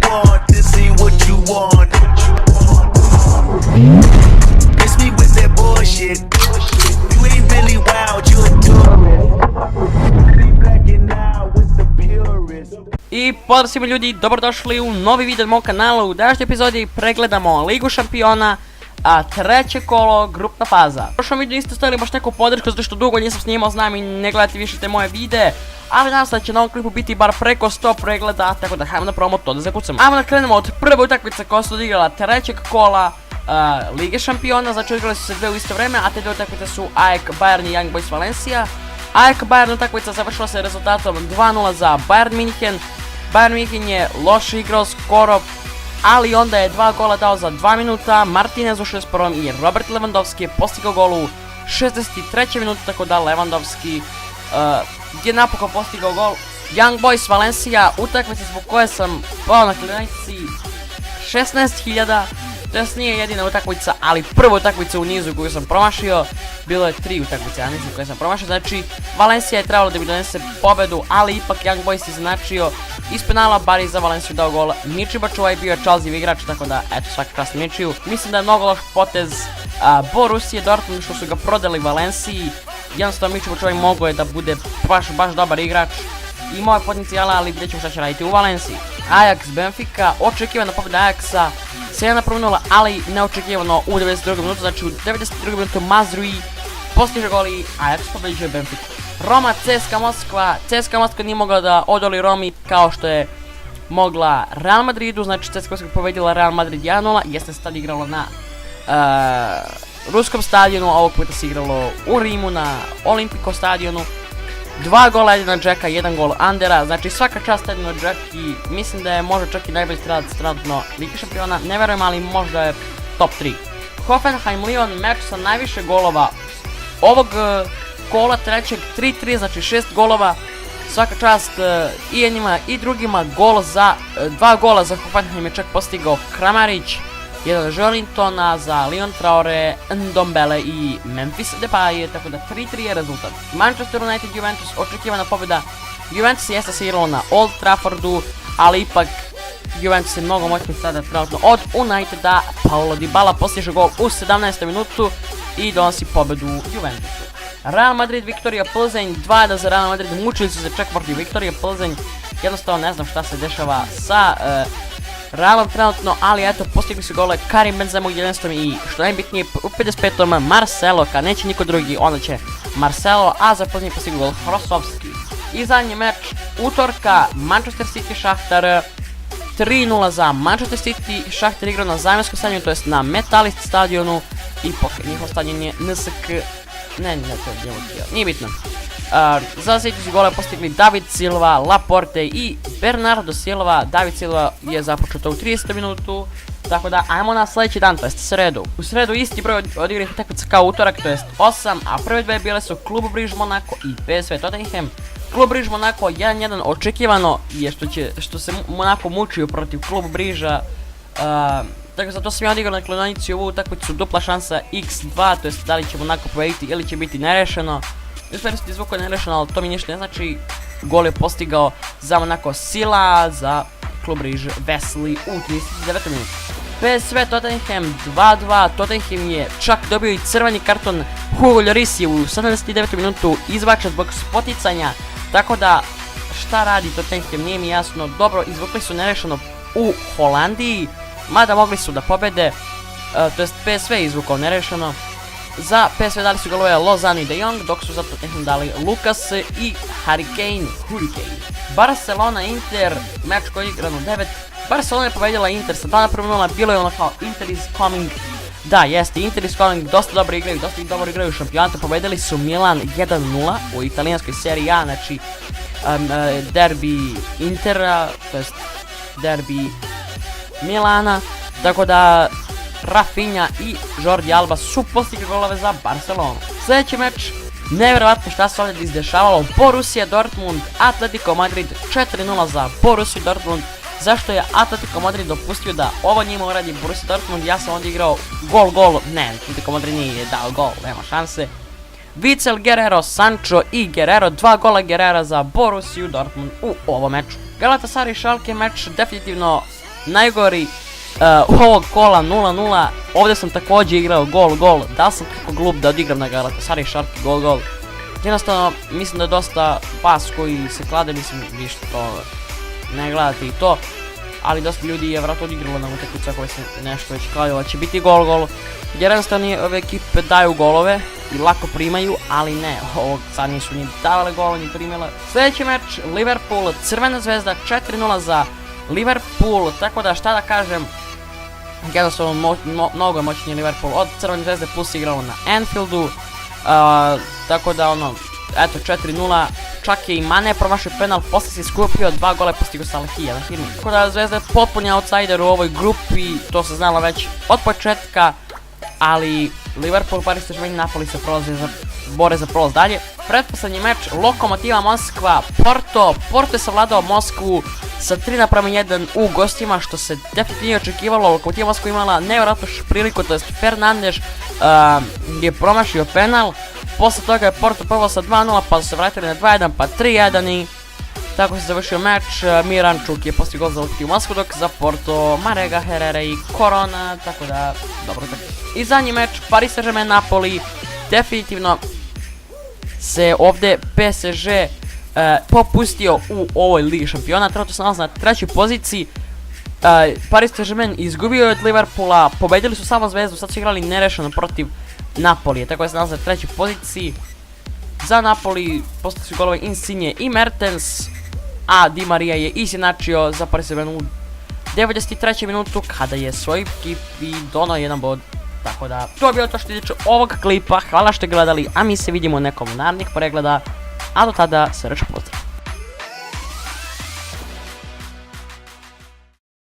want, this ain't what you want. Miss me with that bullshit. You ain't really wild, you a tourist. Be blacking now with the purist. I pozdrav svima ljudi, dobrodošli u novi video mog kanala. U današnjoj epizodi pregledamo Ligu šampiona, a treće kolo, grupna faza. U prošlom videu niste stavili baš neku podršku zato što dugo nisam snimao, znam i ne gledate više te moje videe, ali nadam se da će na ovom klipu biti bar preko 100 pregleda, tako da hajmo da probamo to da zakucamo. Ajmo da krenemo od prve utakmice koja se odigrala trećeg kola Lige šampiona, znači odigrali su se dve u isto vreme, a te dve utakmice su AEK Bayern i Young Boys Valencia. AEK Bayern utakmica završila se rezultatom 2-0 za Bayern München. Bayern München je loše igrao skoro, ali onda je dva gola dao za 2 minuta, Martinez u 61. i Robert Lewandowski je postigao gol u 63. minutu, tako da Lewandowski je napokon postigao gol. Young Boys Valencia, utakmica zbog koje sam pao na klinici 16.000, to nije jedina utakmica, ali prva utakmica u nizu koju sam promašio. Bilo je 3 utakmice, ja mislim, koje sam promašio, znači Valencia je trebalo da mi donese pobedu, ali ipak Young Boys je značio iz penala, bar i za Valenciju dao gol Michi Batshuayi, bio je Chelsea igrač, tako da eto, svaka čast Michiju. Mislim da je mnogo loš potez Borussije Dortmund što su ga prodali Valenciji, jednostavno Michi Batshuayi mogao je da bude baš dobar igrač i imao je potencijala, ali vidjet ćemo šta će raditi u Valenciji. Ajax Benfica, očekivana pobjeda Ajaxa 7:0, ali neočekivano u 92. minutu, znači u 92. minutu Mazrui postiže gol i Ajax pobeđuje Benfica. Roma CSKA Moskva, CSKA Moskva nije mogla da odoli Romi kao što je mogla Real Madridu, znači CSKA Moskva pobedila Real Madrid 1:0, jeste se tad igralo na ruskom stadionu, ovog puta se igralo u Rimu na Olimpiko stadionu. 2 gola Edina Džeka, 1 gol Andera, znači svaka čast Edino Džek i mislim da je možda čak i najbolji strelac trenutno Lige šampiona, ne verujem, ali možda je top 3. Hoffenheim Lyon, meč sa najviše golova ovog kola trećeg, 3-3, znači 6 golova, svaka čast i jednima i drugima. 2 gola za Hoffenheim je čak postigao Kramarić, jedan Joelinton, a za Lyon Traore, Ndombele i Memphis Depay, tako da 3-3 je rezultat. Manchester United Juventus, očekivana pobjeda. Juventus jeste se igralo na Old Traffordu, ali ipak Juventus je mnogo moćniji sada trenutno od Uniteda. Paulo Dybala postiže gol u 17. minutu i donosi pobjedu Juventusu. Real Madrid Viktorija Plzeň, 2-1 za Real Madrid, mučili su se čak protiv Viktorije Plzeň, jednostavno ne znam šta se dešava sa Realom trenutno, ali eto, postigli su gole Karim Benzema u 11. i što najbitnije u 55. Marcelo, kad neće niko drugi, onda će Marcelo, a za Plzeň postigli gol Hrosovski. I zadnji meč utorka, Manchester City Šahtar, 3:0 za Manchester City. Šahtar igrao na zamjenskom stadionu, to jest na Metalist stadionu, i njihov stadion je NSK, ne, to je nije bitno. Za City su gole postigli David Silva, Laporte i Bernardo Silva. David Silva je započeto u 30. minutu, tako da ajmo na sljedeći dan, to jest sredu. U sredu isti broj odigranih utakmica kao utorak, to jest 8, a prve dve bile su Klub Brugge Monaco i PSV Tottenham. Klub Brugge Monaco 1:1, očekivano je što se Monaco mučio protiv Klub Brugge, tako zato sam ja odigrao na kladionici ovu utakmicu dupla šansa x2, to jest da li će Monaco pobediti ili će biti nerešeno. U stvari se izvukao nerešeno, ali to mi ništa ne znači. Gol je postigao za Monaco Sila, za Klub Brugge Wesley u 39. minutu. PSV Tottenham 2:2, Tottenham je čak dobio i crveni karton Hugo Lloris je u 79. minutu izbačen zbog spoticanja, tako da šta radi Tottenham nije mi jasno. Dobro, izvukli su nerešeno u Holandiji, mada mogli su da pobede, to jest PSV je izvukao nerešeno. Za PSV dali su golove Lozano i De Jong, dok su za Tottenham dali Lucas i Hurricane. Barcelona Inter, meč koji je igran u 9. Barcelona je pobedila Inter sa 2:0, bilo je ono kao Inter is coming. Da, jeste, Inter is coming, dosta dobro igraju u šampionatu, pobedili su Milan 1:0 u italijanskoj seriji A, znači derbi Intera, to jest derbi Milana, tako da Rafinha i Jordi Alba su postigli golove za Barcelonu. Sljedeći meč, nevjerovatno šta se ovdje izdešavalo, Borussia Dortmund, Atletico Madrid, 4:0 za Borussia Dortmund. Zašto je Atletico Madrid dopustio da ovo njima uradi Borussia Dortmund? Ja sam ovdje igrao gol, ne, Atletico Madrid nije dao gol, nema šanse. Witsel, Guerrero, Sancho i Guerrero, 2 gola Guerrera za Borussia Dortmund u ovom meču. Galatasaray Schalke meč definitivno najgori ovog kola 0-0, ovdje sam također igrao gol, da sam tako glup da odigram na Galatasaray Šarki gol. Jednostavno, mislim da je dosta vas koji se klade, mislim, vi što to ne gledate i to, ali dosta ljudi je vratno odigralo na utakmicu koje se nešto već kladilo, će biti gol. Jer jednostavno ove ekipe daju golove i lako primaju, ali ne, ovog sad nisu ni davale golove ni primile. Sljedeći meč, Liverpool, Crvena zvezda, 4-0 za Liverpool, tako da šta da kažem, jednostavno mnogo je moćniji Liverpool od Crvene zvezde, plus igralo na Anfieldu, tako da ono, eto 4-0, čak je i Mane promašio penal, poslije se iskupio 2 gola i postigao Salahija na firmi. Tako da Zvezda je potpuni outsider u ovoj grupi, to se znalo već od početka, ali Liverpool, Paris Saint-Germain i Napoli se bore za prolaz dalje. Pretposlednji meč, Lokomotiva Moskva, Porto je savladao Moskvu sa 3:1 u gostima, što se definitivno nije očekivalo. Lokomotiva Moskva imala nevjerojatnu priliku, to jest Fernandes je promašio penal. Posle toga je Porto poveo sa 2:0, pa su se vratili na 2:1, pa 3:1 i tako se završio meč. Mirančuk je postigao gol za Lokomotivu Moskvu, dok za Porto Marega, Herrera i Corona, tako da dobro tako. I zadnji meč, Paris Saint-Germain Napoli, definitivno se ovdje PSG popustio u ovoj Ligi šampiona, trenutno se nalazi na 3. poziciji. Paris Saint-Germain izgubio je od Liverpoola, pobedili su samo Zvezdu, sad su igrali nerešeno protiv Napolije, tako da se nalazi na 3. poziciji. Za Napoli postali su golove Insigne i Mertens, a Di Maria je izjednačio za Paris Saint-Germain u 93. minutu kada je svoj ekipi donao jedan bod. Tako da, to je bilo to što se tiče ovog klipa, hvala što ste gledali, a mi se vidimo u nekom narednih pregleda, a do tada srdačan pozdrav.